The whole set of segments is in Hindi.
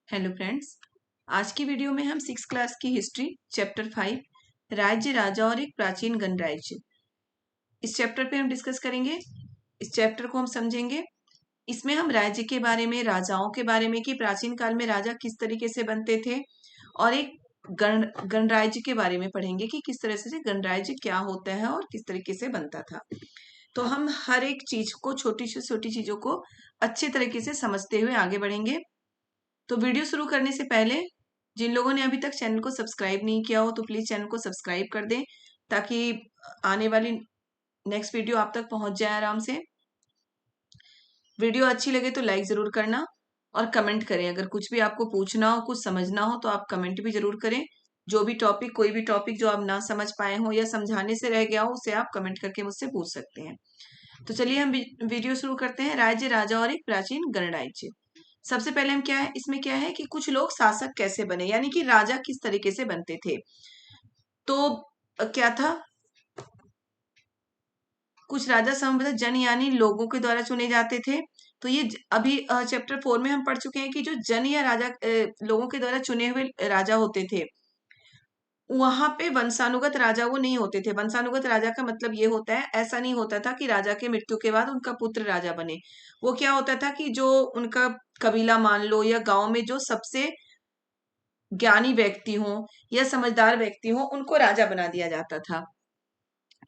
हेलो फ्रेंड्स, आज की वीडियो में हम 6 क्लास की हिस्ट्री चैप्टर 5 राज्य राजा और एक प्राचीन गणराज्य इस चैप्टर पे हम डिस्कस करेंगे। इस चैप्टर को हम समझेंगे। इसमें हम राज्य के बारे में, राजाओं के बारे में कि प्राचीन काल में राजा किस तरीके से बनते थे और एक गणराज्य के बारे में पढ़ेंगे कि किस तरह से गणराज्य क्या होता है और किस तरीके से बनता था। तो हम हर एक चीज को, छोटी से छोटी चीजों को अच्छे तरीके से समझते हुए आगे बढ़ेंगे। तो वीडियो शुरू करने से पहले जिन लोगों ने अभी तक चैनल को सब्सक्राइब नहीं किया हो तो प्लीज चैनल को सब्सक्राइब कर दें ताकि आने वाली नेक्स्ट वीडियो आप तक पहुंच जाए आराम से। वीडियो अच्छी लगे तो लाइक जरूर करना और कमेंट करें। अगर कुछ भी आपको पूछना हो, कुछ समझना हो तो आप कमेंट भी जरूर करें। जो भी टॉपिक, कोई भी टॉपिक जो आप ना समझ पाए हो या समझाने से रह गया हो उसे आप कमेंट करके मुझसे पूछ सकते हैं। तो चलिए हम वीडियो शुरू करते हैं। राज्य राजा और एक प्राचीन गणराज्य। सबसे पहले हम क्या है, इसमें क्या है कि कुछ लोग शासक कैसे बने, यानी कि राजा किस तरीके से बनते थे। तो क्या था, कुछ राजा संभवतः जन यानी लोगों के द्वारा चुने जाते थे। तो ये अभी चैप्टर 4 में हम पढ़ चुके हैं कि जो जन या राजा, लोगों के द्वारा चुने हुए राजा होते थे, वहां पे वंशानुगत राजा वो नहीं होते थे। वंशानुगत राजा का मतलब ये होता है, ऐसा नहीं होता था कि राजा के मृत्यु के बाद उनका पुत्र राजा बने। वो क्या होता था कि जो उनका कबीला मान लो या गांव में जो सबसे ज्ञानी व्यक्ति हो या समझदार व्यक्ति हो उनको राजा बना दिया जाता था।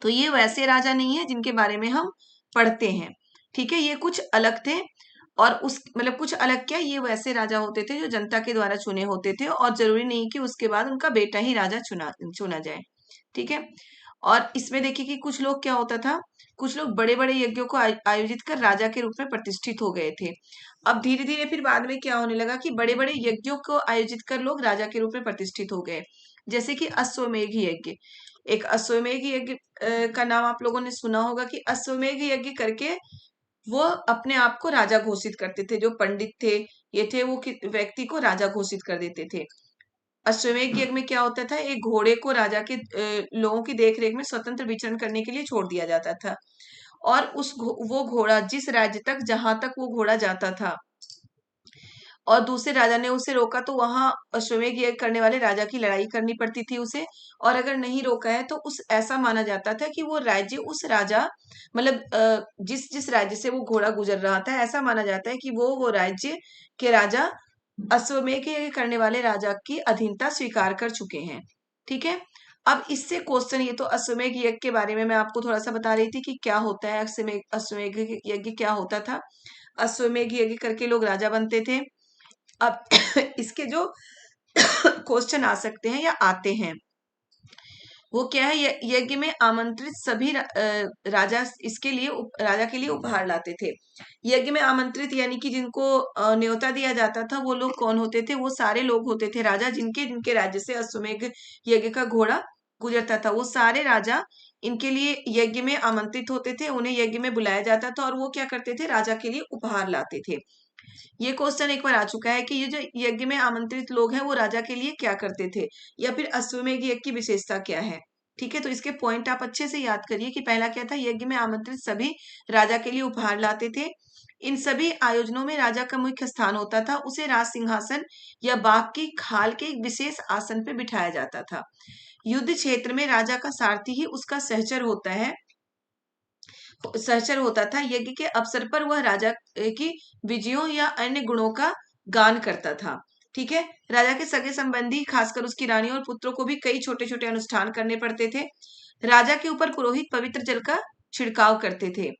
तो ये वैसे राजा नहीं है जिनके बारे में हम पढ़ते हैं, ठीक है। ये कुछ अलग थे। और उस मतलब कुछ अलग क्या, ये वैसे राजा होते थे जो जनता के द्वारा चुने होते थे और जरूरी नहीं कि उसके बाद उनका बेटा ही राजा चुना जाए, ठीक है। और इसमें देखिए कि कुछ लोग क्या होता था, कुछ लोग बड़े बड़े यज्ञों को आयोजित कर राजा के रूप में प्रतिष्ठित हो गए थे। अब धीरे धीरे फिर बाद में क्या होने लगा कि बड़े बड़े यज्ञों को आयोजित कर लोग राजा के रूप में प्रतिष्ठित हो गए। जैसे कि अश्वमेघ यज्ञ। एक अश्वमेघ यज्ञ का नाम आप लोगों ने सुना होगा कि अश्वमेघ यज्ञ करके वो अपने आप को राजा घोषित करते थे। जो पंडित थे, ये थे, वो व्यक्ति को राजा घोषित कर देते थे। अश्वमेध यज्ञ में क्या होता था, एक घोड़े को राजा के लोगों की देखरेख में स्वतंत्र विचरण करने के लिए छोड़ दिया जाता था। और वो घोड़ा जिस राज्य तक, जहां तक वो घोड़ा जाता था और दूसरे राजा ने उसे रोका तो वहां अश्वमेध यज्ञ करने वाले राजा की लड़ाई करनी पड़ती थी उसे। और अगर नहीं रोका है तो उस ऐसा माना जाता था कि वो राज्य, उस राजा मतलब जिस जिस राज्य से वो घोड़ा गुजर रहा था, ऐसा माना जाता है कि वो राज्य के राजा अश्वमेध यज्ञ करने वाले राजा की अधीनता स्वीकार कर चुके हैं, ठीक है। अब इससे क्वेश्चन, ये तो अश्वमेध यज्ञ के बारे में मैं आपको थोड़ा सा बता रही थी कि क्या होता है अश्वमेध यज्ञ क्या होता था। अश्वमेध यज्ञ करके लोग राजा बनते थे। अब इसके जो क्वेश्चन आ सकते हैं या आते हैं वो क्या है, यज्ञ में आमंत्रित सभी राजा इसके लिए राजा के लिए उपहार लाते थे। यज्ञ में आमंत्रित यानी कि जिनको न्योता दिया जाता था, वो लोग कौन होते थे, वो सारे लोग होते थे राजा जिनके जिनके राज्य से अश्वमेध यज्ञ का घोड़ा गुजरता था। वो सारे राजा इनके लिए यज्ञ में आमंत्रित होते थे, उन्हें यज्ञ में बुलाया जाता था और वो क्या करते थे, राजा के लिए उपहार लाते थे। ये क्वेश्चन एक बार आ चुका है कि ये जो यज्ञ में आमंत्रित लोग हैं वो राजा के लिए क्या करते थे, या फिर अश्वमेध यज्ञ की विशेषता क्या है, ठीक है। तो इसके पॉइंट आप अच्छे से याद करिए कि पहला क्या था, यज्ञ में आमंत्रित सभी राजा के लिए उपहार लाते थे। इन सभी आयोजनों में राजा का मुख्य स्थान होता था, उसे राज सिंहासन या बाघ की खाल के एक विशेष आसन पर बिठाया जाता था। युद्ध क्षेत्र में राजा का सारथी ही उसका सहचर होता था। यज्ञ के अवसर पर वह राजा की विजयों या अन्य गुणों का गान करता था, ठीक है। राजा के सगे संबंधी, खासकर उसकी रानी और पुत्रों को भी कई छोटे छोटे अनुष्ठान करने पड़ते थे। राजा के ऊपर पुरोहित पवित्र जल का छिड़काव करते थे,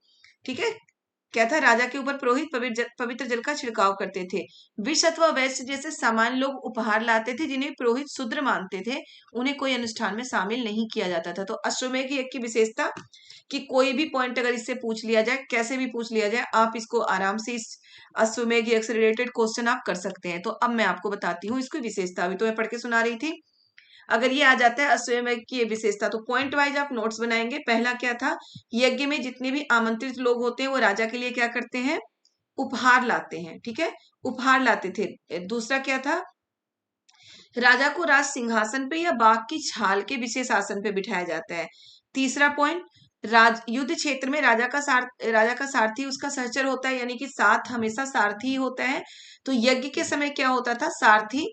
ठीक है। क्या था, राजा के ऊपर पुरोहित पवित्र जल का छिड़काव करते थे। विष अथवा वैश्य जैसे सामान्य लोग उपहार लाते थे जिन्हें पुरोहित शूद्र मानते थे, उन्हें कोई अनुष्ठान में शामिल नहीं किया जाता था। तो अश्वमेध की एक की विशेषता कि कोई भी पॉइंट अगर इससे पूछ लिया जाए, कैसे भी पूछ लिया जाए, आप इसको आराम से इस अश्वमेध यज्ञ से रिलेटेड क्वेश्चन आप कर सकते हैं। तो अब मैं आपको बताती हूँ इसकी विशेषता। अभी तो मैं पढ़ के सुना रही थी। अगर ये आ जाता है अश्वमेध की ये विशेषता, तो पॉइंट वाइज आप नोट्स बनाएंगे। पहला क्या था, यज्ञ में जितने भी आमंत्रित लोग होते हैं वो राजा के लिए क्या करते हैं, उपहार लाते हैं, ठीक है, उपहार लाते थे। दूसरा क्या था, राजा को राज सिंहासन पे या बाघ की छाल के विशेष आसन पे बिठाया जाता है। तीसरा पॉइंट, युद्ध क्षेत्र में राजा का सारथी उसका सहचर होता है, यानी कि साथ हमेशा सारथी ही होता है। तो यज्ञ के समय क्या होता था, सारथी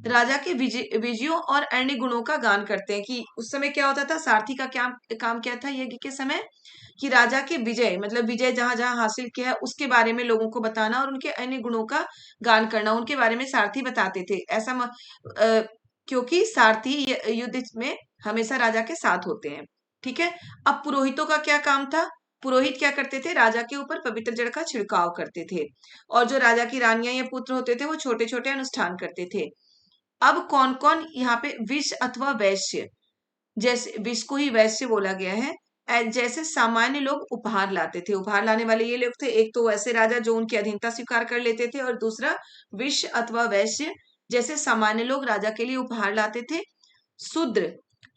राजा के विजयों और अन्य गुणों का गान करते हैं। कि उस समय क्या होता था, सारथी का क्या काम क्या था यज्ञ के समय, कि राजा के विजय मतलब विजय जहां जहां हासिल किया है उसके बारे में लोगों को बताना और उनके अन्य गुणों का गान करना, उनके बारे में सारथी बताते थे। क्योंकि सारथी युद्ध में हमेशा राजा के साथ होते हैं। ठीक है। अब पुरोहितों का क्या काम था, पुरोहित क्या करते थे, राजा के ऊपर पवित्र जल का छिड़काव करते थे, और जो राजा की रानियां या पुत्र होते थे वो छोटे छोटे अनुष्ठान करते थे। अब कौन कौन यहाँ पे विष अथवा वैश्य, जैसे विष को ही वैश्य बोला गया है, जैसे सामान्य लोग उपहार लाते थे। उपहार लाने वाले ये लोग थे, एक तो वैसे राजा जो उनकी अधीनता स्वीकार कर लेते थे, और दूसरा विष अथवा वैश्य जैसे सामान्य लोग राजा के लिए उपहार लाते थे। शूद्र,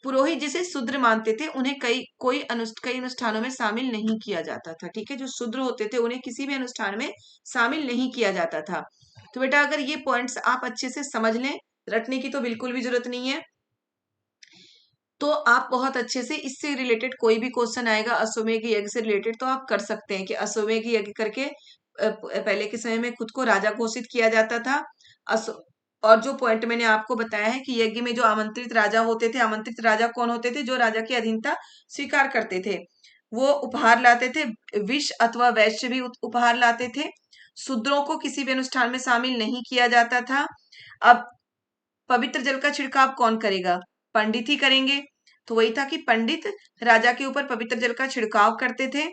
पुरोहित जिसे शूद्र मानते थे, उन्हें कई अनुष्ठानों में शामिल नहीं किया जाता था। ठीक है, जो शूद्र होते थे उन्हें किसी भी अनुष्ठान में शामिल नहीं किया जाता था। तो बेटा अगर ये पॉइंट्स आप अच्छे से समझ लें, रटने की तो बिल्कुल भी जरूरत नहीं है, तो आप बहुत अच्छे से इससे रिलेटेड कोई भी क्वेश्चन आएगा अश्वमेध यज्ञ से रिलेटेड तो आप कर सकते हैं। कि अश्वमेध यज्ञ करके पहले के समय में खुद को राजा घोषित किया जाता था। अश्व और जो पॉइंट मैंने आपको बताया है कि यज्ञ में जो आमंत्रित राजा होते थे, आमंत्रित राजा कौन होते थे, जो राजा की अधीनता स्वीकार करते थे, वो उपहार लाते थे। विष अथवा वैश्य भी उपहार लाते थे। शूद्रों को किसी भी अनुष्ठान में शामिल नहीं किया जाता था। अब पवित्र जल का छिड़काव कौन करेगा, पंडित ही करेंगे। तो वही था कि पंडित राजा के ऊपर पवित्र जल का छिड़काव करते थे,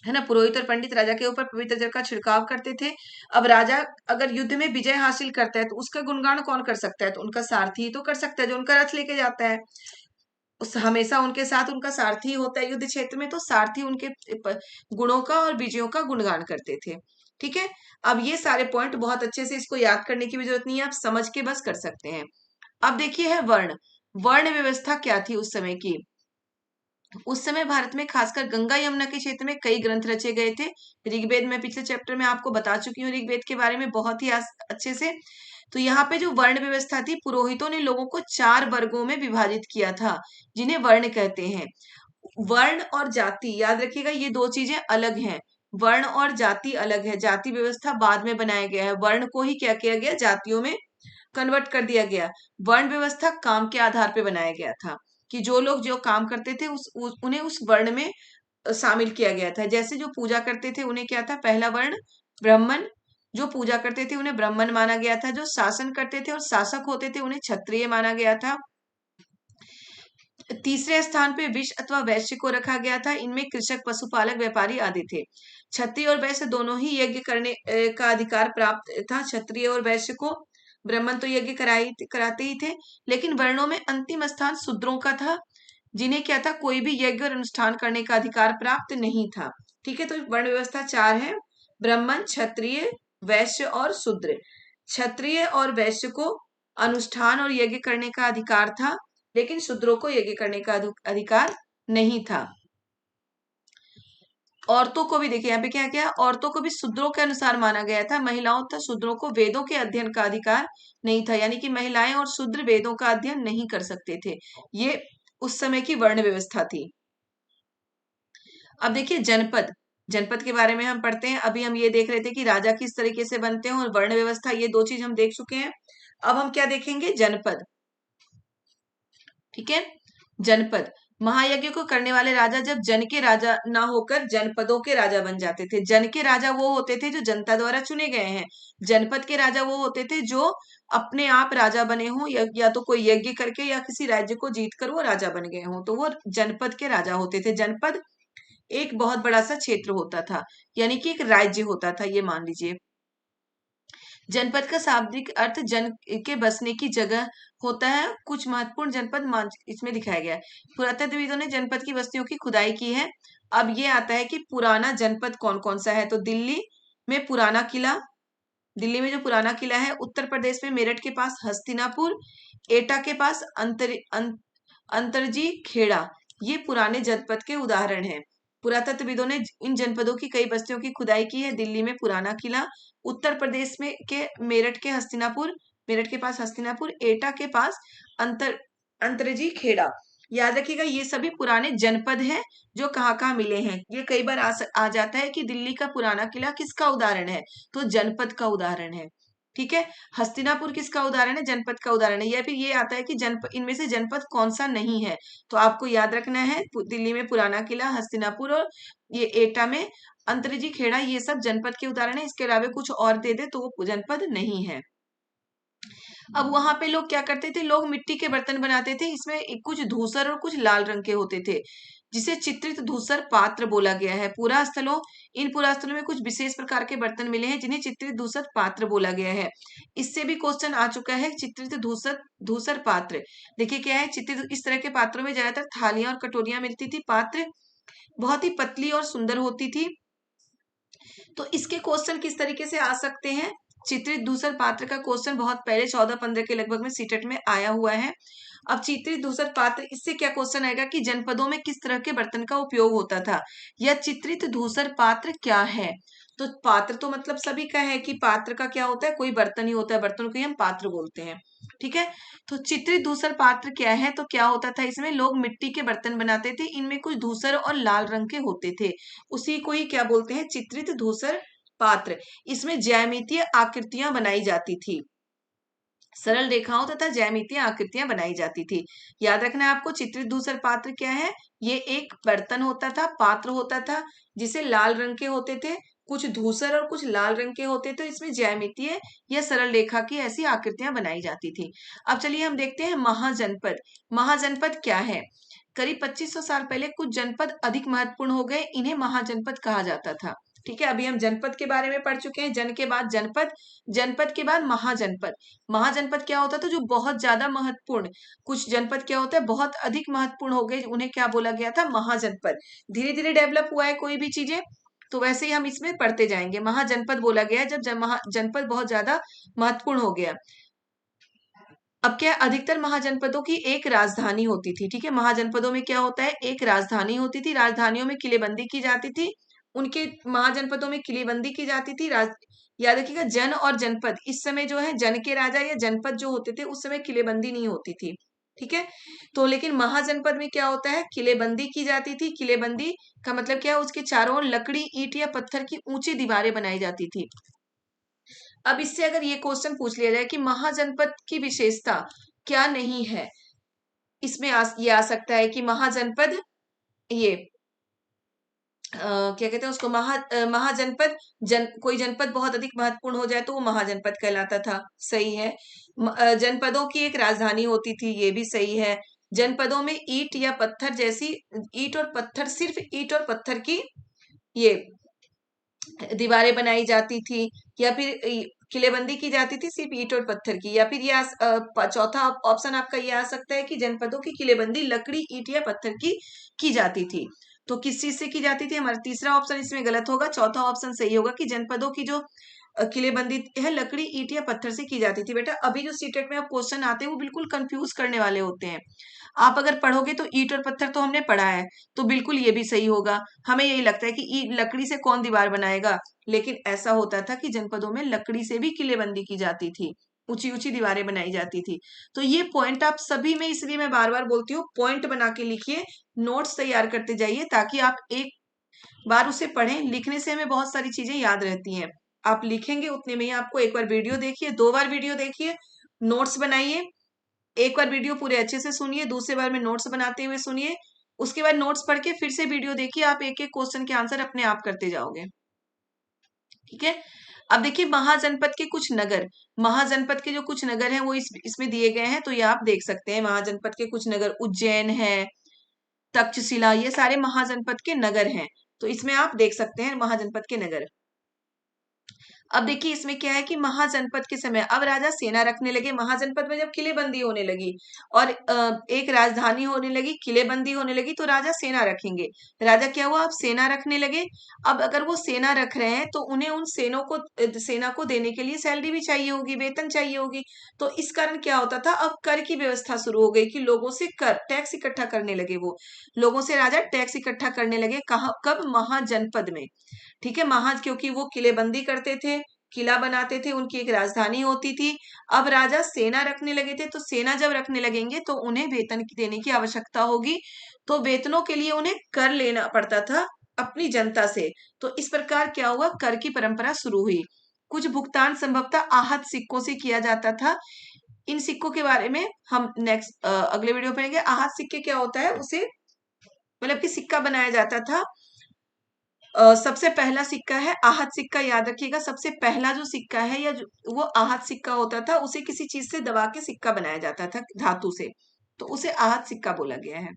है ना, पुरोहित और पंडित राजा के ऊपर पवित्र जल का छिड़काव करते थे। अब राजा अगर युद्ध में विजय हासिल करता है तो उसका गुणगान कौन कर सकता है, तो उनका सारथी ही तो कर सकता है, जो उनका रथ लेके जाता है। उस हमेशा उनके साथ उनका सारथी होता है युद्ध क्षेत्र में, तो सारथी उनके गुणों का और विजयों का गुणगान करते थे। ठीक है। अब ये सारे पॉइंट बहुत अच्छे से इसको याद करने की भी जरूरत नहीं है, आप समझ के बस कर सकते हैं। अब देखिए है वर्ण, वर्ण व्यवस्था क्या थी उस समय की। उस समय भारत में खासकर गंगा यमुना के क्षेत्र में कई ग्रंथ रचे गए थे। ऋग्वेद में पिछले चैप्टर में आपको बता चुकी हूँ ऋग्वेद के बारे में बहुत ही अच्छे से। तो यहाँ पे जो वर्ण व्यवस्था थी, पुरोहितों ने लोगों को 4 वर्गों में विभाजित किया था, जिन्हें वर्ण कहते हैं। वर्ण और जाति याद रखिएगा, ये दो चीजें अलग हैं। वर्ण और जाति अलग है, जाति व्यवस्था बाद में बनाया गया है, वर्ण को ही क्या किया गया, जातियों में कन्वर्ट कर दिया गया। वर्ण व्यवस्था काम के आधार पे बनाया गया था, कि जो लोग जो काम करते थे उन्हें उस वर्ण में शामिल किया गया था। जैसे जो पूजा करते थे उन्हें क्या था, पहला वर्ण ब्राह्मण, जो पूजा करते थे उन्हें ब्राह्मण माना गया था। जो शासन करते थे और शासक होते थे उन्हें क्षत्रिय माना गया था। तीसरे स्थान पे विष अथवा वैश्य को रखा गया था। इनमें कृषक, पशुपालक, व्यापारी आदि थे। क्षत्रिय और वैश्य दोनों ही यज्ञ करने का अधिकार प्राप्त था। क्षत्रिय और वैश्य को, ब्राह्मण तो यज्ञ कराते ही थे, लेकिन वर्णों में अंतिम स्थान शूद्रों का था, जिन्हें क्या था, कोई भी यज्ञ और अनुष्ठान करने का अधिकार प्राप्त नहीं था। ठीक है, तो वर्ण व्यवस्था 4 है, ब्राह्मण, क्षत्रिय, वैश्य और शूद्र। क्षत्रिय और वैश्य को अनुष्ठान और यज्ञ करने का अधिकार था, लेकिन शूद्रों को यज्ञ करने का अधिकार नहीं था। औरतों को भी देखिए यहाँ पे क्या क्या, औरतों को भी शूद्रों के अनुसार माना गया था। महिलाओं तथा शूद्रों को वेदों के अध्ययन का अधिकार नहीं था, यानी कि महिलाएं और शूद्र वेदों का अध्ययन नहीं कर सकते थे। ये उस समय की वर्ण व्यवस्था थी। अब देखिए जनपद, जनपद के बारे में हम पढ़ते हैं। अभी हम ये देख रहे थे कि राजा किस तरीके से बनते हैं और वर्ण व्यवस्था, ये 2 चीज हम देख चुके हैं। अब हम क्या देखेंगे, जनपद। ठीक है, जनपद, महायज्ञ को करने वाले राजा जब जन के राजा ना होकर जनपदों के राजा बन जाते थे। जन के राजा वो होते थे जो जनता द्वारा चुने गए हैं। जनपद के राजा वो होते थे जो अपने आप राजा बने हों, या तो कोई यज्ञ करके या किसी राज्य को जीत कर वो राजा बन गए हों, तो वो जनपद के राजा होते थे। जनपद एक बहुत बड़ा सा क्षेत्र होता था, यानी कि एक राज्य होता था, ये मान लीजिए। जनपद का शाब्दिक अर्थ जन के बसने की जगह होता है। कुछ महत्वपूर्ण जनपद इसमें दिखाया गया है। पुरातत्वविदों ने जनपद की बस्तियों की खुदाई की है। अब ये आता है कि पुराना जनपद कौन कौन सा है, तो दिल्ली में पुराना किला, दिल्ली में जो पुराना किला है, उत्तर प्रदेश में मेरठ के पास हस्तिनापुर, एटा के पास अंतरजी खेड़ा, ये पुराने जनपद के उदाहरण हैं। पुरातत्वविदों ने इन जनपदों की कई बस्तियों की खुदाई की है। दिल्ली में पुराना किला, उत्तर प्रदेश में के मेरठ के हस्तिनापुर, मेरठ के पास हस्तिनापुर, एटा के पास अंतरजी खेड़ा। याद रखिएगा ये सभी पुराने जनपद हैं जो कहाँ मिले हैं। ये कई बार आ जाता है कि दिल्ली का पुराना किला किसका उदाहरण है, तो जनपद का उदाहरण है। ठीक है, हस्तिनापुर किसका उदाहरण है, जनपद का उदाहरण है। या फिर ये आता है कि जनपद, इनमें से जनपद कौन सा नहीं है, तो आपको याद रखना है दिल्ली में पुराना किला, हस्तिनापुर, और ये एटा में अंतरजी खेड़ा, ये सब जनपद के उदाहरण है। इसके अलावा कुछ और दे दे तो वो जनपद नहीं है। अब वहां पे लोग क्या करते थे, लोग मिट्टी के बर्तन बनाते थे, इसमें कुछ धूसर और कुछ लाल रंग के होते थे, जिसे चित्रित धूसर पात्र बोला गया है। इन पुरास्थलों में कुछ विशेष प्रकार के बर्तन मिले हैं जिन्हें चित्रित धूसर पात्र बोला गया है। इससे भी क्वेश्चन आ चुका है, चित्रित धूसर धूसर पात्र। देखिए क्या है, चित्रित इस तरह के पात्रों में ज्यादातर थालियां और कटोरियां मिलती थी। पात्र बहुत ही पतली और सुंदर होती थी। तो इसके क्वेश्चन किस तरीके से आ सकते हैं, चित्रित धूसर पात्र का क्वेश्चन बहुत पहले 14-15 के लगभग में सीटेट में आया हुआ है। अब चित्रित धूसर पात्र, इससे क्या क्वेश्चन आएगा कि जनपदों में किस तरह के बर्तन का उपयोग होता था, या चित्रित धूसर पात्र क्या है। तो पात्र तो मतलब सभी का है कि पात्र का क्या होता है, कोई बर्तन ही होता है, बर्तन को ही हम पात्र बोलते हैं। ठीक है, तो चित्रित धूसर पात्र क्या है, तो क्या होता था, इसमें लोग मिट्टी के बर्तन बनाते थे, इनमें कुछ धूसर और लाल रंग के होते थे, उसी को ही क्या बोलते हैं, चित्रित धूसर पात्र। इसमें ज्यामितीय आकृतियां बनाई जाती थी, सरल रेखाओं तथा ज्यामितीय आकृतियां बनाई जाती थी। याद रखना है आपको, चित्रित धूसर पात्र क्या है, ये एक बर्तन होता था, पात्र होता था, जिसे लाल रंग के होते थे, कुछ धूसर और कुछ लाल रंग के होते थे, इसमें ज्यामितीय या सरल रेखा की ऐसी आकृतियां बनाई जाती थी। अब चलिए हम देखते हैं महाजनपद। महाजनपद क्या है, करीब 2500 साल पहले कुछ जनपद अधिक महत्वपूर्ण हो गए, इन्हें महाजनपद कहा जाता था। ठीक है, अभी हम जनपद के बारे में पढ़ चुके हैं, जन के बाद जनपद, जनपद के बाद महाजनपद। महाजनपद क्या होता था, जो बहुत ज्यादा महत्वपूर्ण, कुछ जनपद क्या होता है बहुत अधिक महत्वपूर्ण हो गए, उन्हें क्या बोला गया था, महाजनपद। धीरे धीरे डेवलप हुआ है कोई भी चीजें, तो वैसे ही हम इसमें पढ़ते जाएंगे। महाजनपद बोला गया है जब जनपद बहुत ज्यादा महत्वपूर्ण हो गया। अब क्या है, अधिकतर महाजनपदों की एक राजधानी होती थी। ठीक है, महाजनपदों में क्या होता है, एक राजधानी होती थी, राजधानियों में किलेबंदी की जाती थी, उनके महाजनपदों में किलेबंदी की जाती थी। याद रखिएगा, जन और जनपद, इस समय जो है जन के राजा या जनपद जो होते थे उस समय किलेबंदी नहीं होती थी। ठीक है, तो लेकिन महाजनपद में क्या होता है, किलेबंदी की जाती थी। किलेबंदी का मतलब क्या है, उसके चारों ओर लकड़ी, ईंट या पत्थर की ऊंची दीवारें बनाई जाती थी। अब इससे अगर ये क्वेश्चन पूछ लिया जाए कि महाजनपद की विशेषता क्या नहीं है, इसमें ये आ सकता है कि महाजनपद, ये क्या कहते हैं उसको, महाजनपद, कोई जनपद बहुत अधिक महत्वपूर्ण हो जाए तो वो महाजनपद कहलाता था, सही है। जनपदों की एक राजधानी होती थी, ये भी सही है। जनपदों में ईंट या पत्थर जैसी, ईंट और पत्थर, सिर्फ ईंट और पत्थर की ये दीवारें बनाई जाती थी, या फिर किलेबंदी की जाती थी सिर्फ ईंट और पत्थर की। या फिर ये चौथा ऑप्शन आपका ये आ सकता है कि जनपदों की किलेबंदी लकड़ी, ईंट या पत्थर की जाती थी। तो किस चीज से की जाती थी, हमारा तीसरा ऑप्शन इसमें गलत होगा, चौथा ऑप्शन सही होगा कि जनपदों की जो किलेबंदी है लकड़ी, ईंट या पत्थर से की जाती थी। बेटा अभी जो सीटेट में आप क्वेश्चन आते हैं वो बिल्कुल कंफ्यूज करने वाले होते हैं। आप अगर पढ़ोगे तो ईंट और पत्थर तो हमने पढ़ा है, तो बिल्कुल ये भी सही होगा। हमें यही लगता है कि लकड़ी से कौन दीवार बनाएगा, लेकिन ऐसा होता था कि जनपदों में लकड़ी से भी किलेबंदी की जाती थी, ऊंची ऊंची दीवारें बनाई जाती थी। तो ये पॉइंट आप सभी में, इसलिए मैं बार बार बोलती हूँ, पॉइंट बना के लिखिए, नोट्स तैयार करते जाइए, ताकि आप एक बार उसे पढ़ें। लिखने से हमें बहुत सारी चीजें याद रहती हैं, आप लिखेंगे उतने में ही। आपको एक बार वीडियो देखिए, 2 बार वीडियो देखिए, नोट्स बनाइए, एक बार वीडियो पूरे अच्छे से सुनिए, दूसरे बार में नोट्स बनाते हुए सुनिए, उसके बाद नोट्स पढ़ के फिर से वीडियो देखिए, आप एक एक क्वेश्चन के आंसर अपने आप करते जाओगे। ठीक है, अब देखिए महाजनपद के कुछ नगर, महाजनपद के जो कुछ नगर हैं वो इसमें दिए गए हैं, तो ये आप देख सकते हैं। महाजनपद के कुछ नगर, उज्जैन है, तक्षशिला, ये सारे महाजनपद के नगर हैं, तो इसमें आप देख सकते हैं महाजनपद के नगर। अब देखिए इसमें क्या है कि महाजनपद के समय अब राजा सेना रखने लगे। महाजनपद में जब किलेबंदी होने लगी और एक राजधानी होने लगी, किलेबंदी होने लगी, तो राजा सेना रखेंगे। राजा क्या हुआ, अब सेना रखने लगे। अब अगर वो सेना रख रहे हैं तो उन्हें उन सेना को देने के लिए सैलरी भी चाहिए होगी, वेतन चाहिए होगी। तो इस कारण क्या होता था, अब कर की व्यवस्था शुरू हो गई कि लोगों से कर, टैक्स इकट्ठा करने लगे। वो लोगों से राजा टैक्स इकट्ठा करने लगे, कहा, कब, महाजनपद में। ठीक है, क्योंकि वो किलेबंदी करते थे, किला बनाते थे, उनकी एक राजधानी होती थी। अब राजा सेना रखने लगे थे, तो सेना जब रखने लगेंगे तो उन्हें वेतन देने की आवश्यकता होगी, तो वेतनों के लिए उन्हें कर लेना पड़ता था अपनी जनता से। तो इस प्रकार क्या हुआ, कर की परंपरा शुरू हुई। कुछ भुगतान संभवतः आहत सिक्कों से किया जाता था। इन सिक्कों के बारे में हम नेक्स्ट अगले वीडियो में पढ़ेंगे। आहत सिक्के क्या होता है, उसे मतलब कि सिक्का बनाया जाता था। सबसे पहला सिक्का है आहत सिक्का, याद रखिएगा। सबसे पहला जो सिक्का है या वो आहत सिक्का होता था, उसे किसी चीज से दबा के सिक्का बनाया जाता था, धातु से, तो उसे आहत सिक्का बोला गया है।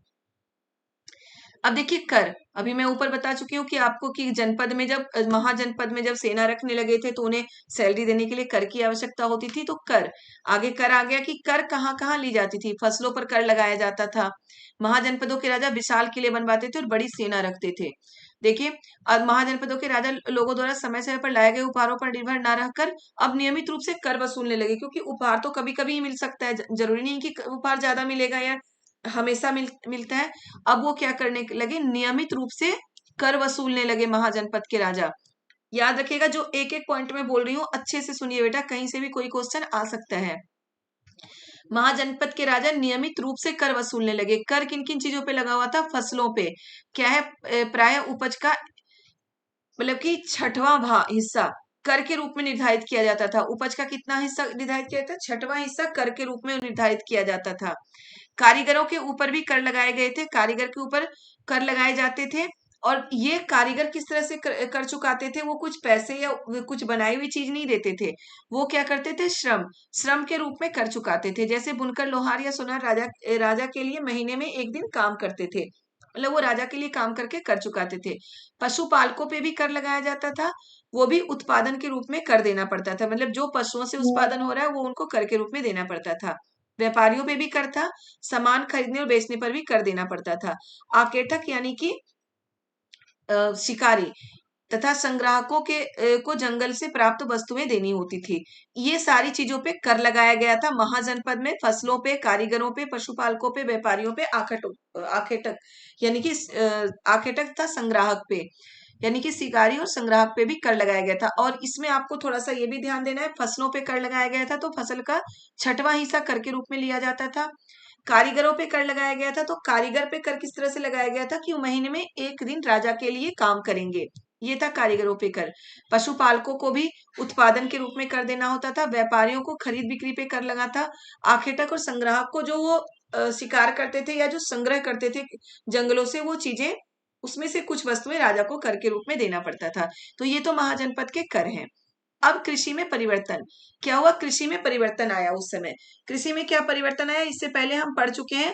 अब देखिए कर, अभी मैं ऊपर बता चुकी हूँ कि आपको कि जनपद में जब महाजनपद में जब सेना रखने लगे थे तो उन्हें सैलरी देने के लिए कर की आवश्यकता होती थी। तो कर, आगे कर आ गया कि कर कहाँ कहाँ ली जाती थी। फसलों पर कर लगाया जाता था। महाजनपदों के राजा विशाल किले बनवाते थे और बड़ी सेना रखते थे। देखिए, अब महाजनपदों के राजा लोगों द्वारा समय समय पर लाए गए उपहारों पर निर्भर न रहकर अब नियमित रूप से कर वसूलने लगे, क्योंकि उपहार तो कभी कभी ही मिल सकता है, जरूरी नहीं कि उपहार ज्यादा मिलेगा या हमेशा मिलता है। अब वो क्या करने लगे, नियमित रूप से कर वसूलने लगे महाजनपद के राजा। याद रखिएगा, जो एक एक पॉइंट में बोल रही हूँ अच्छे से सुनिए बेटा, कहीं से भी कोई क्वेश्चन आ सकता है। महाजनपद के राजा नियमित रूप से कर वसूलने लगे। कर किन किन चीजों पे लगा हुआ था, फसलों पे। क्या है, प्राय उपज का मतलब कि छठवां हिस्सा कर के रूप में निर्धारित किया जाता था। उपज का कितना हिस्सा निर्धारित किया जाता था, छठवां हिस्सा कर के रूप में निर्धारित किया जाता था। कारीगरों के ऊपर भी कर लगाए गए थे, कारीगर के ऊपर कर लगाए जाते थे। और ये कारीगर किस तरह से कर चुकाते थे, वो कुछ पैसे या कुछ बनाई हुई चीज नहीं देते थे। वो क्या करते थे, श्रम के रूप में कर चुकाते थे। जैसे बुनकर, लोहार या सुनार राजा राजा के लिए महीने में एक दिन काम करते थे, मतलब वो राजा के लिए काम करके कर चुकाते थे। पशुपालकों पे भी कर लगाया जाता था, वो भी उत्पादन के रूप में कर देना पड़ता था, मतलब जो पशुओं से उत्पादन हो रहा है वो उनको कर के रूप में देना पड़ता था। व्यापारियों पे भी कर था, सामान खरीदने और बेचने पर भी कर देना पड़ता था। आकेटक यानी कि शिकारी तथा संग्राहकों को जंगल से प्राप्त वस्तुएं देनी होती थी। ये सारी चीजों पे कर लगाया गया था महाजनपद में। फसलों पे, कारीगरों पे, पशुपालकों पे, व्यापारियों पे, आखेटक यानी कि आखेटक था संग्राहक पे, यानी कि शिकारी और संग्राहक पे भी कर लगाया गया था। और इसमें आपको थोड़ा सा ये भी ध्यान देना है, फसलों पे कर लगाया गया था तो फसल का छठवां हिस्सा कर के रूप में लिया जाता था। कारीगरों पे कर लगाया गया था, तो कारीगर पे कर किस तरह से लगाया गया था कि वो महीने में एक दिन राजा के लिए काम करेंगे, ये था कारीगरों पे कर। पशुपालकों को भी उत्पादन के रूप में कर देना होता था। व्यापारियों को खरीद बिक्री पे कर लगा था। आखेटक और संग्राहक को जो वो शिकार करते थे या जो संग्रह करते थे जंगलों से वो चीजें, उसमें से कुछ वस्तुएं राजा को कर के रूप में देना पड़ता था। तो ये तो महाजनपद के कर हैं। अब कृषि में परिवर्तन क्या हुआ, कृषि में परिवर्तन आया उस समय। कृषि में क्या परिवर्तन आया, इससे पहले हम पढ़ चुके हैं।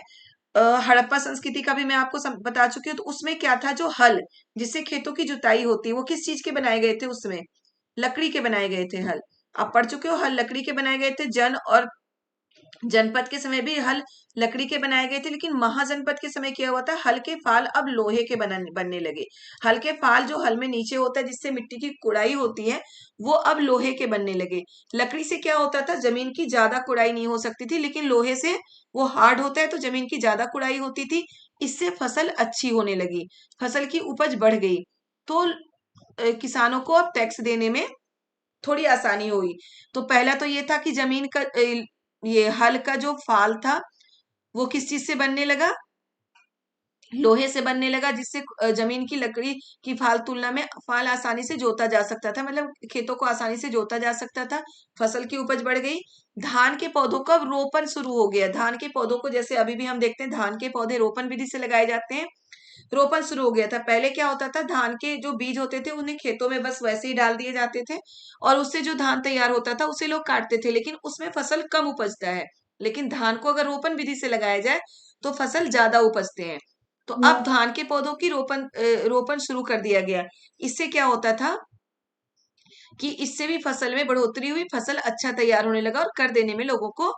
हड़प्पा संस्कृति का भी मैं आपको बता चुकी हूँ। तो उसमें क्या था, जो हल जिससे खेतों की जुताई होती है, वो किस चीज के बनाए गए थे उसमें, लकड़ी के बनाए गए थे हल। आप पढ़ चुके हो, हल लकड़ी के बनाए गए थे। और जनपद के समय भी हल लकड़ी के बनाए गए थे, लेकिन महाजनपद के समय क्या हुआ था, हल के फाल अब लोहे के बनने लगे। हल के फाल जो हल में नीचे होता है जिससे मिट्टी की कुड़ाई होती है, वो अब लोहे के बनने लगे। लकड़ी से क्या होता था, जमीन की ज्यादा कुड़ाई नहीं हो सकती थी, लेकिन लोहे से वो हार्ड होता है तो जमीन की ज्यादा कुड़ाई होती थी। इससे फसल अच्छी होने लगी, फसल की उपज बढ़ गई। तो किसानों को अब टैक्स देने में थोड़ी आसानी हुई। तो पहला तो ये था कि जमीन का ये हल का जो फाल था वो किस चीज से बनने लगा, लोहे से बनने लगा, जिससे जमीन की लकड़ी की फाल तुलना में फाल आसानी से जोता जा सकता था, मतलब खेतों को आसानी से जोता जा सकता था। फसल की उपज बढ़ गई। धान के पौधों का रोपण शुरू हो गया। धान के पौधों को जैसे अभी भी हम देखते हैं, धान के पौधे रोपण विधि से लगाए जाते हैं। रोपण शुरू हो गया था। पहले क्या होता था, धान के जो बीज होते थे उन्हें खेतों में बस वैसे ही डाल दिए जाते थे और उससे जो धान तैयार होता था उसे लोग काटते थे, लेकिन उसमें फसल कम उपजता है। लेकिन धान को अगर रोपण विधि से लगाया जाए तो फसल ज्यादा उपजते हैं। तो अब धान के पौधों की रोपण शुरू कर दिया गया। इससे क्या होता था कि इससे भी फसल में बढ़ोतरी हुई, फसल अच्छा तैयार होने लगा और कर देने में लोगों को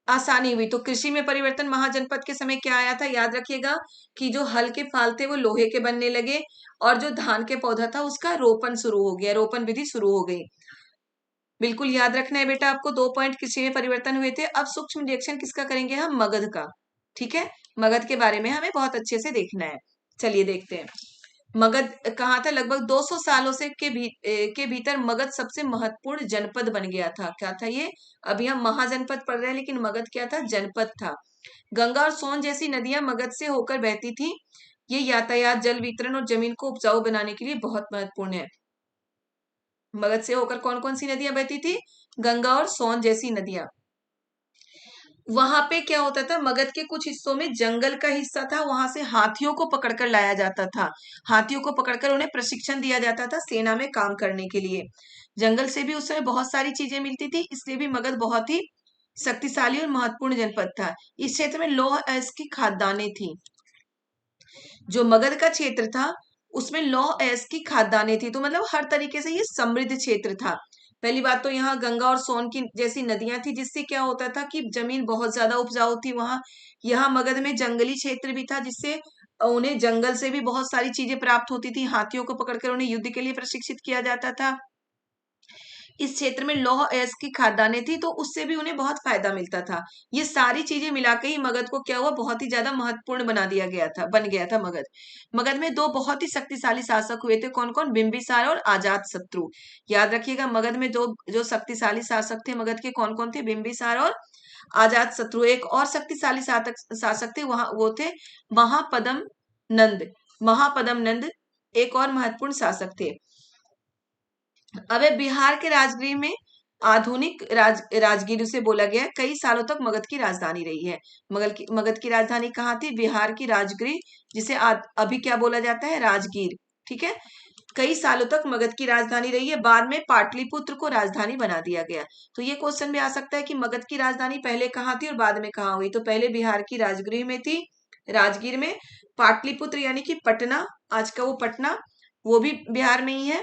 आसानी हुई। तो कृषि में परिवर्तन महाजनपद के समय क्या आया था, याद रखिएगा कि जो हल के फाल थे वो लोहे के बनने लगे और जो धान के पौधा था उसका रोपण शुरू हो गया, रोपण विधि शुरू हो गई। बिल्कुल याद रखना है बेटा आपको, 2 पॉइंट कृषि में परिवर्तन हुए थे। अब सूक्ष्म निरीक्षण किसका करेंगे हम, मगध का। ठीक है, मगध के बारे में हमें बहुत अच्छे से देखना है। चलिए देखते हैं। मगध कहाँ था? लगभग 200 सालों से के भीतर मगध सबसे महत्वपूर्ण जनपद बन गया था। क्या था ये? अभी हम महाजनपद पढ़ रहे हैं, लेकिन मगध क्या था? जनपद था। गंगा और सोन जैसी नदियां मगध से होकर बहती थी। ये यातायात, जल वितरण और जमीन को उपजाऊ बनाने के लिए बहुत महत्वपूर्ण है। मगध से होकर कौन कौन सी नदियां बहती थी? गंगा और सोन जैसी नदियां। वहां पे क्या होता था? मगध के कुछ हिस्सों में जंगल का हिस्सा था, वहां से हाथियों को पकड़कर लाया जाता था। हाथियों को पकड़कर उन्हें प्रशिक्षण दिया जाता था सेना में काम करने के लिए। जंगल से भी उस समय बहुत सारी चीजें मिलती थी, इसलिए भी मगध बहुत ही शक्तिशाली और महत्वपूर्ण जनपद था। इस क्षेत्र में लौह अयस्क की खादानें थी। जो मगध का क्षेत्र था उसमें लौह अयस्क की खादानें थी, तो मतलब हर तरीके से ये समृद्ध क्षेत्र था। पहली बात तो यहाँ गंगा और सोन की जैसी नदियां थी, जिससे क्या होता था कि जमीन बहुत ज्यादा उपजाऊ थी वहां। यहाँ मगध में जंगली क्षेत्र भी था, जिससे उन्हें जंगल से भी बहुत सारी चीजें प्राप्त होती थी। हाथियों को पकड़कर उन्हें युद्ध के लिए प्रशिक्षित किया जाता था। इस क्षेत्र में लौह अयस्क की खादानें थी, तो उससे भी उन्हें बहुत फायदा मिलता था। ये सारी चीजें मिलाकर ही मगध को क्या हुआ? बहुत ही ज्यादा महत्वपूर्ण बन गया था मगध। मगध में दो बहुत ही शक्तिशाली शासक हुए थे। कौन कौन? बिंबिसार और अजात शत्रु। याद रखिएगा, मगध में दो जो शक्तिशाली शासक थे मगध के, कौन कौन थे? बिंबिसार और अजात शत्रु। एक और शक्तिशाली शासक थे, वहां वो थे महापदम नंद। महापदम नंद एक और महत्वपूर्ण शासक थे। अब बिहार के राजगीर में आधुनिक राजगीर उसे बोला गया है, कई सालों तक मगध की राजधानी रही है। मगध की राजधानी कहाँ थी? बिहार की राजगीर, जिसे अभी क्या बोला जाता है? राजगीर। ठीक है, कई सालों तक मगध की राजधानी रही है। बाद में पाटलिपुत्र को राजधानी बना दिया गया। तो ये क्वेश्चन भी आ सकता है कि मगध की राजधानी पहले कहाँ थी और बाद में कहाँ हुई? तो पहले बिहार की राजगीर में थी, राजगीर में। पाटलिपुत्र यानी कि पटना, आज का वो पटना, वो भी बिहार में ही है।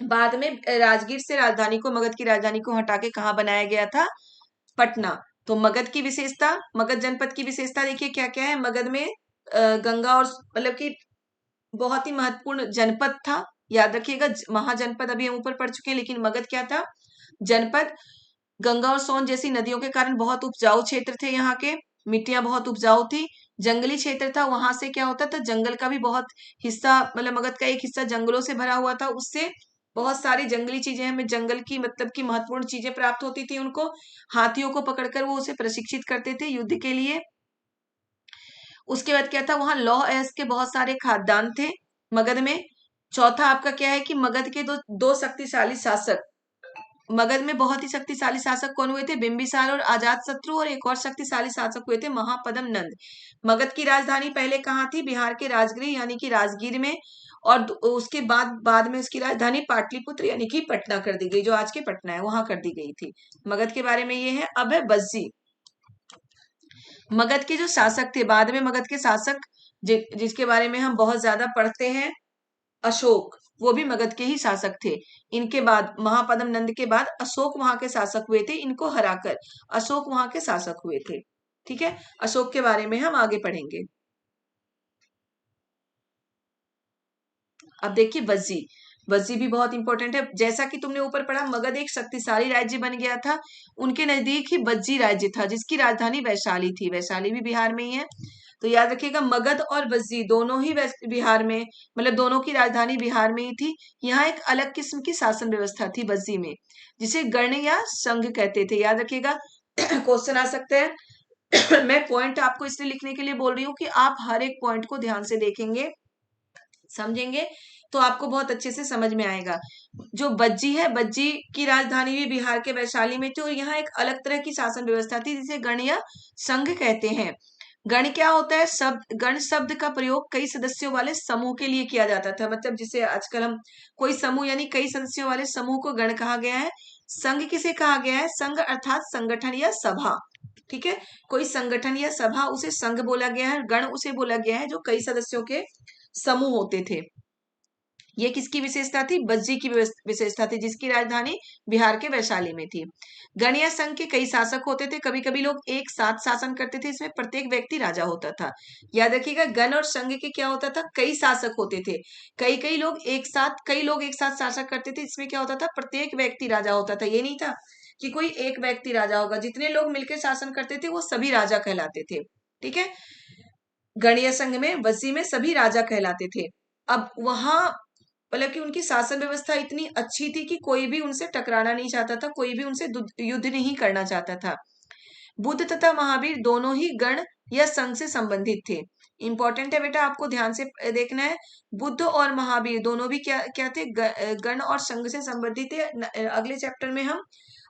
बाद में राजगीर से राजधानी को, मगध की राजधानी को हटा के कहाँ बनाया गया था? पटना। तो मगध की विशेषता, मगध जनपद की विशेषता देखिए क्या क्या है। मगध में गंगा और मतलब कि बहुत ही महत्वपूर्ण जनपद था। याद रखिएगा, महाजनपद अभी हम ऊपर पढ़ चुके हैं, लेकिन मगध क्या था? जनपद। गंगा और सोन जैसी नदियों के कारण बहुत उपजाऊ क्षेत्र थे यहाँ के, मिट्टियां बहुत उपजाऊ थी। जंगली क्षेत्र था, वहां से क्या होता था? जंगल का भी बहुत हिस्सा, मतलब मगध का एक हिस्सा जंगलों से भरा हुआ था। उससे बहुत सारी जंगली चीजें, हमें जंगल की मतलब की महत्वपूर्ण चीजें प्राप्त होती थी उनको। हाथियों को पकड़कर वो उसे प्रशिक्षित करते थे युद्ध के लिए। उसके बाद क्या था? वहां लौह अयस्क के बहुत सारे खाद्यान्न थे मगध में। चौथा आपका क्या है कि मगध के दो दो शक्तिशाली शासक, मगध में बहुत ही शक्तिशाली शासक कौन हुए थे? बिंबिसार और अजात शत्रु। और एक और शक्तिशाली शासक हुए थे महापदम नंद। मगध की राजधानी पहले कहाँ थी? बिहार के राजगीर यानी कि राजगीर में। और उसके बाद में उसकी राजधानी पाटलिपुत्र यानी कि पटना कर दी गई, जो आज के पटना है, वहां कर दी गई थी। मगध के बारे में ये है। अब है बज्जी। मगध के जो शासक थे, बाद में मगध के शासक जिसके बारे में हम बहुत ज्यादा पढ़ते हैं, अशोक, वो भी मगध के ही शासक थे। इनके बाद, महापद्म नंद के बाद अशोक वहां के शासक हुए थे। इनको हराकर अशोक वहां के शासक हुए थे। ठीक है, अशोक के बारे में हम आगे पढ़ेंगे। अब देखिए बज्जी। बज्जी भी बहुत इंपॉर्टेंट है। जैसा कि तुमने ऊपर पढ़ा, मगध एक शक्तिशाली राज्य बन गया था। उनके नजदीक ही बज्जी राज्य था, जिसकी राजधानी वैशाली थी। वैशाली भी बिहार में ही है। तो याद रखिएगा, मगध और बज्जी दोनों ही बिहार में, मतलब दोनों की राजधानी बिहार में ही थी। यहाँ एक अलग किस्म की शासन व्यवस्था थी बज्जी में, जिसे गण या संघ कहते थे। याद रखिएगा, क्वेश्चन आ सकते हैं। मैं पॉइंट आपको इसलिए लिखने के लिए बोल रही हूँ कि आप हर एक पॉइंट को ध्यान से देखेंगे, समझेंगे, तो आपको बहुत अच्छे से समझ में आएगा। जो बज्जी है, बज्जी की राजधानी भी बिहार के वैशाली में थी। और यहाँ एक अलग तरह की शासन व्यवस्था थी, जिसे गण या संघ कहते हैं। गण क्या होता है? शब्द, गण शब्द का प्रयोग कई सदस्यों वाले समूह के लिए किया जाता था। मतलब जिसे आजकल हम कोई समूह यानी कई सदस्यों वाले समूह को गण कहा गया है। संघ किसे कहा गया है? संघ अर्थात संगठन या सभा। ठीक है, कोई संगठन या सभा, उसे संघ बोला गया है। गण उसे बोला गया है जो कई सदस्यों के समूह होते थे। ये किसकी विशेषता थी? बज्जी की विशेषता थी, जिसकी राजधानी बिहार के वैशाली में थी। गण या संघ के कई शासक होते थे। कभी कभी लोग एक साथ शासन करते थे, इसमें प्रत्येक व्यक्ति राजा होता था। याद रखिएगा, गण और संघ के क्या होता था? कई शासक होते थे। कई लोग एक साथ शासन करते थे। इसमें क्या होता था? प्रत्येक व्यक्ति राजा होता था। ये नहीं था कि कोई एक व्यक्ति राजा होगा। जितने लोग मिलकर शासन करते थे वो सभी राजा कहलाते थे। ठीक है, गणीय संघ में, बज्जी में सभी राजा कहलाते थे। अब वहां मतलब कि उनकी शासन व्यवस्था इतनी अच्छी थी कि कोई भी उनसे टकराना नहीं चाहता था, कोई भी उनसे युद्ध नहीं करना चाहता था। बुद्ध तथा महावीर दोनों ही गण या संघ से संबंधित थे। इंपॉर्टेंट है बेटा, आपको ध्यान से देखना है। बुद्ध और महावीर दोनों भी क्या क्या थे, गण और संघ से संबंधित थे। अगले चैप्टर में हम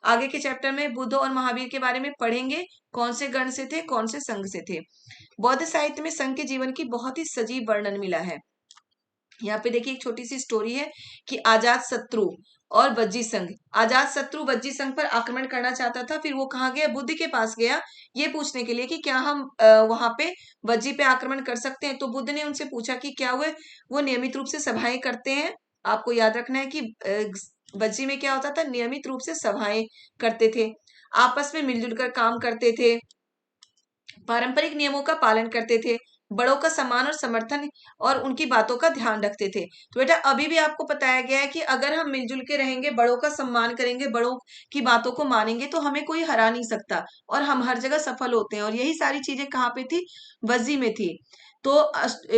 आगे के चैप्टर में बुद्ध और महावीर के बारे में पढ़ेंगे, कौन से गण से थे, कौन से संघ से थे। बौद्ध साहित्य में संघ के जीवन की बहुत ही सजीव वर्णन मिला है। यहाँ पे देखिए एक छोटी सी स्टोरी है कि आजाद शत्रु और वज्जी संघ, आजाद शत्रु वज्जी संघ पर आक्रमण करना चाहता था। फिर वो कहाँ गया, बुद्ध के पास गया ये पूछने के लिए कि क्या हम वहां पे वज्जी पे आक्रमण कर सकते हैं। तो बुद्ध ने उनसे पूछा कि क्या वो नियमित रूप से सभाएं करते हैं। आपको याद रखना है कि वज्जी में क्या होता था, नियमित रूप से सभाएं करते थे, आपस में मिलजुल कर काम करते थे, पारंपरिक नियमों का पालन करते थे, बड़ों का सम्मान और समर्थन और उनकी बातों का ध्यान रखते थे। तो बेटा अभी भी आपको बताया गया है कि अगर हम मिलजुल के रहेंगे, बड़ों का सम्मान करेंगे, बड़ों की बातों को मानेंगे तो हमें कोई हरा नहीं सकता और हम हर जगह सफल होते हैं। और यही सारी चीजें कहाँ पे थी, वज्जी में थी। तो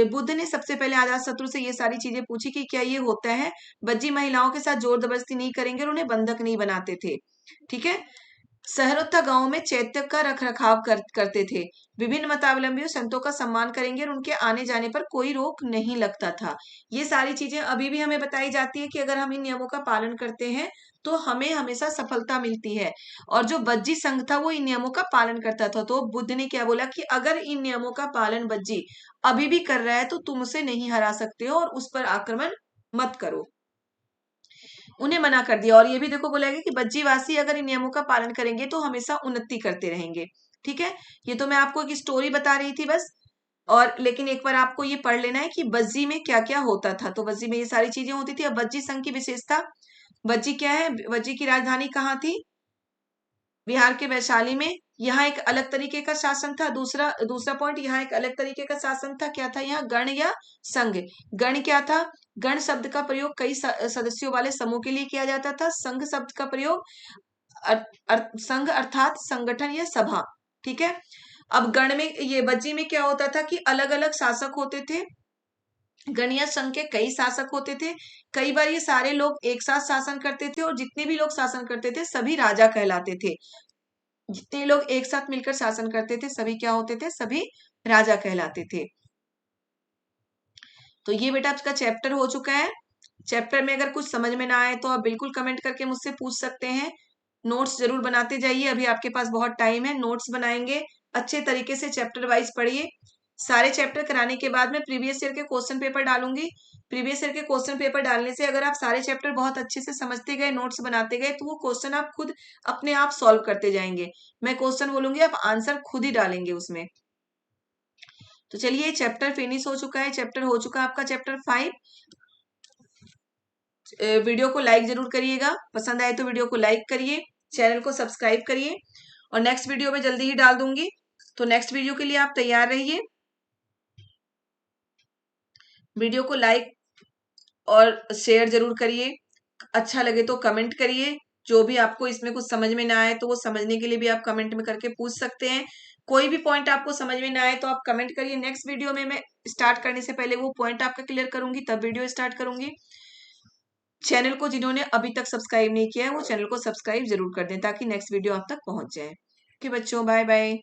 बुद्ध ने सबसे पहले आजाद शत्रु से ये सारी चीजें पूछी कि क्या ये होता है। वज्जी महिलाओं के साथ जोर जबरदस्ती नहीं करेंगे और उन्हें बंधक नहीं बनाते थे। ठीक है। शहरों तथा गांवों में चैत्य का रख रखाव करते थे। विभिन्न मतावलंबियों संतों का सम्मान करेंगे और उनके आने जाने पर कोई रोक नहीं लगता था। ये सारी चीजें अभी भी हमें बताई जाती है कि अगर हम इन नियमों का पालन करते हैं तो हमें हमेशा सफलता मिलती है। और जो वज्जी संघ था वो इन नियमों का पालन करता था। तो बुद्ध ने क्या बोला कि अगर इन नियमों का पालन वज्जी अभी भी कर रहा है तो तुम उसे नहीं हरा सकते हो और उस पर आक्रमण मत करो, उन्हें मना कर दिया। और ये भी देखो बोला गया कि बज्जीवासी अगर इन नियमों का पालन करेंगे तो हमेशा उन्नति करते रहेंगे। ठीक है। ये तो मैं आपको एक स्टोरी बता रही थी बस। और लेकिन एक बार आपको ये पढ़ लेना है कि बज्जी में क्या क्या होता था। तो बज्जी में ये सारी चीजें होती थी। अब बज्जी संघ की विशेषता, बज्जी क्या है, बज्जी की राजधानी कहाँ थी, बिहार के वैशाली में। यहाँ एक अलग तरीके का शासन था। दूसरा दूसरा पॉइंट, यहाँ एक अलग तरीके का शासन था। क्या था यहाँ, गण या संघ। गण क्या था, गण शब्द का प्रयोग कई सदस्यों वाले समूह के लिए किया जाता था। संघ शब्द का प्रयोग संघ अर्थात संगठन या सभा। ठीक है। अब गण में, ये बज्जी में क्या होता था कि अलग अलग शासक होते थे। गण या संघ के कई शासक होते थे। कई बार ये सारे लोग एक साथ शासन करते थे और जितने भी लोग शासन करते थे सभी राजा कहलाते थे। जितने लोग एक साथ मिलकर शासन करते थे सभी क्या होते थे, सभी राजा कहलाते थे। तो ये बेटा आपका चैप्टर हो चुका है। चैप्टर में अगर कुछ समझ में ना आए तो आप बिल्कुल कमेंट करके मुझसे पूछ सकते हैं। नोट्स जरूर बनाते जाइए, अभी आपके पास बहुत टाइम है, नोट्स बनाएंगे अच्छे तरीके से, चैप्टर वाइज पढ़िए। सारे चैप्टर कराने के बाद मैं प्रीवियस ईयर के क्वेश्चन पेपर डालूंगी। प्रीवियस ईयर के क्वेश्चन पेपर डालने से अगर आप सारे चैप्टर बहुत अच्छे से समझते गए, नोट्स बनाते गए, तो वो क्वेश्चन आप खुद अपने आप सॉल्व करते जाएंगे। मैं क्वेश्चन बोलूंगी, आप आंसर खुद ही डालेंगे उसमें। तो चलिए चैप्टर फिनिश हो चुका है, चैप्टर हो चुका है आपका चैप्टर 5। वीडियो को लाइक जरूर करिएगा, पसंद आए तो वीडियो को लाइक करिए, चैनल को सब्सक्राइब करिए और नेक्स्ट वीडियो में जल्दी ही डाल दूंगी। तो नेक्स्ट वीडियो के लिए आप तैयार रहिए। वीडियो को लाइक और शेयर जरूर करिए, अच्छा लगे तो कमेंट करिए। जो भी आपको इसमें कुछ समझ में ना आए तो वो समझने के लिए भी आप कमेंट में करके पूछ सकते हैं। कोई भी पॉइंट आपको समझ में ना आए तो आप कमेंट करिए। नेक्स्ट वीडियो में मैं स्टार्ट करने से पहले वो पॉइंट आपका क्लियर करूंगी, तब वीडियो स्टार्ट करूंगी। चैनल को जिन्होंने अभी तक सब्सक्राइब नहीं किया है वो चैनल को सब्सक्राइब जरूर कर दें ताकि नेक्स्ट वीडियो आप तक पहुंच जाए। ओके बच्चों, बाय बाय।